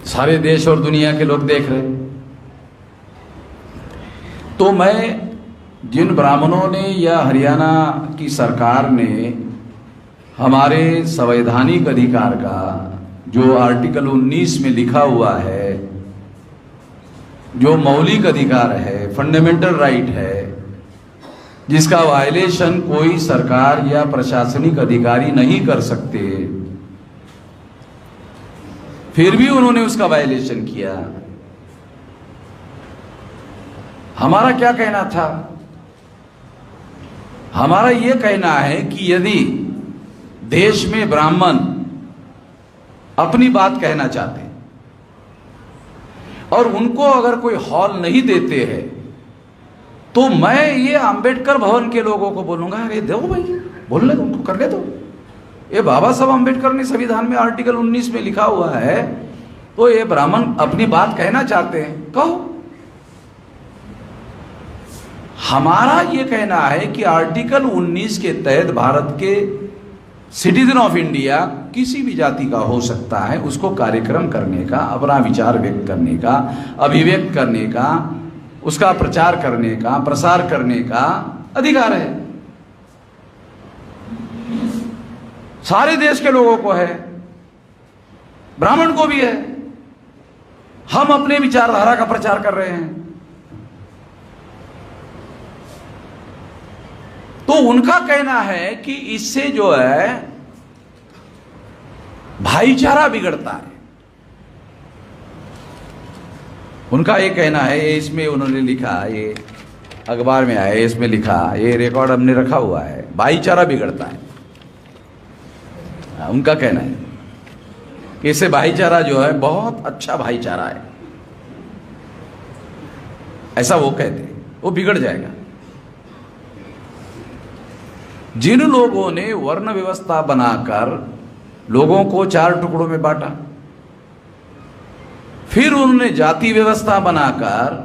सारे देश और दुनिया के लोग देख रहे हैं। तो मैं जिन ब्राह्मणों ने या हरियाणा की सरकार ने हमारे संवैधानिक अधिकार का जो आर्टिकल 19 में लिखा हुआ है, जो मौलिक अधिकार है, फंडामेंटल राइट है, जिसका वायलेशन कोई सरकार या प्रशासनिक अधिकारी नहीं कर सकते, फिर भी उन्होंने उसका वायलेशन किया। हमारा क्या कहना था? हमारा यह कहना है कि यदि देश में ब्राह्मण अपनी बात कहना चाहते हैं और उनको अगर कोई हॉल नहीं देते हैं, तो मैं ये अंबेडकर भवन के लोगों को बोलूंगा, अरे दो भाई, बोलने दो, उनको करने दो। ये बाबा साहब अंबेडकर ने संविधान में आर्टिकल 19 में लिखा हुआ है, तो ये ब्राह्मण अपनी बात कहना चाहते हैं, कहो। हमारा ये कहना है कि आर्टिकल 19 के तहत भारत के सिटीजन ऑफ इंडिया किसी भी जाति का हो सकता है, उसको कार्यक्रम करने का, अपना विचार व्यक्त करने का, अभिव्यक्त करने का, उसका प्रचार करने का, प्रसार करने का अधिकार है। सारे देश के लोगों को है, ब्राह्मण को भी है। हम अपने विचारधारा का प्रचार कर रहे हैं, तो उनका कहना है कि इससे जो है भाईचारा बिगड़ता है। उनका ये कहना है, ये इसमें उन्होंने लिखा, ये अखबार में आया, इसमें लिखा, ये रिकॉर्ड हमने रखा हुआ है, भाईचारा बिगड़ता है। उनका कहना है कि इससे भाईचारा जो है बहुत अच्छा भाईचारा है, ऐसा वो कहते हैं, वो बिगड़ जाएगा। जिन लोगों ने वर्ण व्यवस्था बनाकर लोगों को 4 टुकड़ों में बांटा, फिर उन्होंने जाति व्यवस्था बनाकर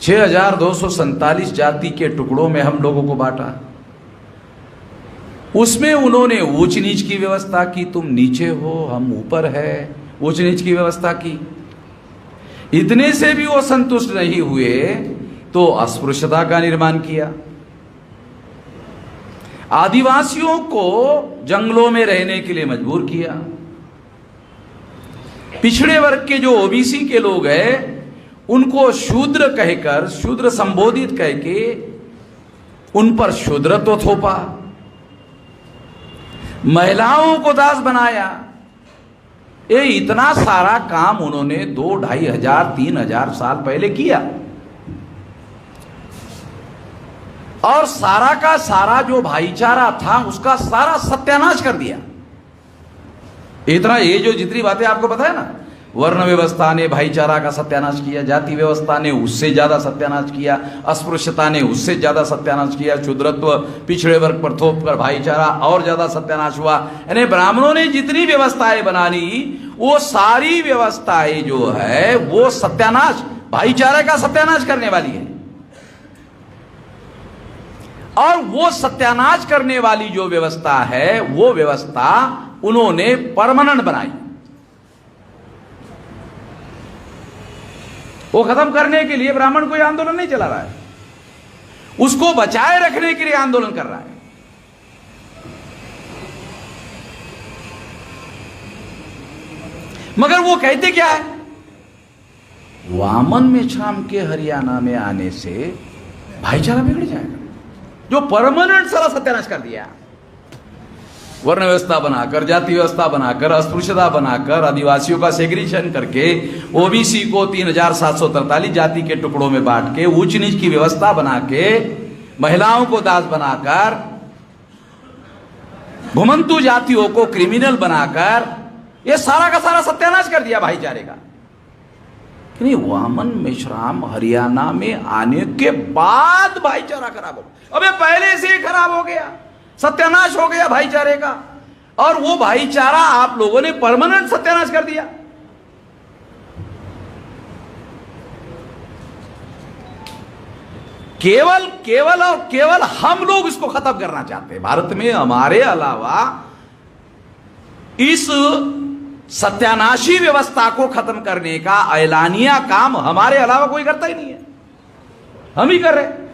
6247 जाति के टुकड़ों में हम लोगों को बांटा, उसमें उन्होंने ऊंच नीच की व्यवस्था की, तुम नीचे हो हम ऊपर है, ऊंच नीच की व्यवस्था की। इतने से भी वो संतुष्ट नहीं हुए तो अस्पृश्यता का निर्माण किया। आदिवासियों को जंगलों में रहने के लिए मजबूर किया। पिछड़े वर्ग के जो ओबीसी के लोग हैं, उनको शूद्र कहकर, शूद्र संबोधित कहके उन पर शूद्रत्व थोपा। महिलाओं को दास बनाया। ये इतना सारा काम उन्होंने 2-2,500 3,000 साल पहले किया, और सारा का सारा जो भाईचारा था उसका सारा सत्यानाश कर दिया। इतना, ये जो जितनी बातें आपको पता है ना, वर्ण व्यवस्था ने भाईचारा का सत्यानाश किया, जाति व्यवस्था ने उससे ज्यादा सत्यानाश किया, अस्पृश्यता ने उससे ज्यादा सत्यानाश किया, शूद्रत्व पिछड़े वर्ग पर थोप कर भाईचारा और ज्यादा सत्यानाश हुआ। यानी ब्राह्मणों ने जितनी व्यवस्थाएं बनानी, वो सारी व्यवस्थाएं जो है वो सत्यानाश, भाईचारे का सत्यानाश करने वाली है। और वो सत्यानाश करने वाली जो व्यवस्था है, वो व्यवस्था उन्होंने परमानेंट बनाई। वो खत्म करने के लिए ब्राह्मण कोई आंदोलन नहीं चला रहा है, उसको बचाए रखने के लिए आंदोलन कर रहा है। मगर वो कहते क्या है? वामन मेश्राम के हरियाणा में आने से भाईचारा बिगड़ जाएगा, जो परमानेंट सारा सत्यानाश कर दिया। वर्ण व्यवस्था बनाकर, जाति व्यवस्था बनाकर, अस्पृश्यता बनाकर, आदिवासियों का सेग्रीगेशन करके, ओबीसी को 3743 जाति के टुकड़ों में बांट के, ऊंच नीच की व्यवस्था बना के, महिलाओं को दास बनाकर, घुमंतु जातियों को क्रिमिनल बनाकर, ये सारा का सारा सत्यानाश कर दिया भाईचारे का। नहीं, वामन मेश्राम हरियाणा में आने के बाद भाईचारा खराब हो गया। अबे पहले से ही खराब हो गया, सत्यानाश हो गया भाईचारे का, और वो भाईचारा आप लोगों ने परमानेंट सत्यानाश कर दिया। केवल केवल और केवल हम लोग इसको खत्म करना चाहते हैं। भारत में हमारे अलावा इस सत्यानाशी व्यवस्था को खत्म करने का ऐलानिया काम हमारे अलावा कोई करता ही नहीं है, हम ही कर रहे हैं।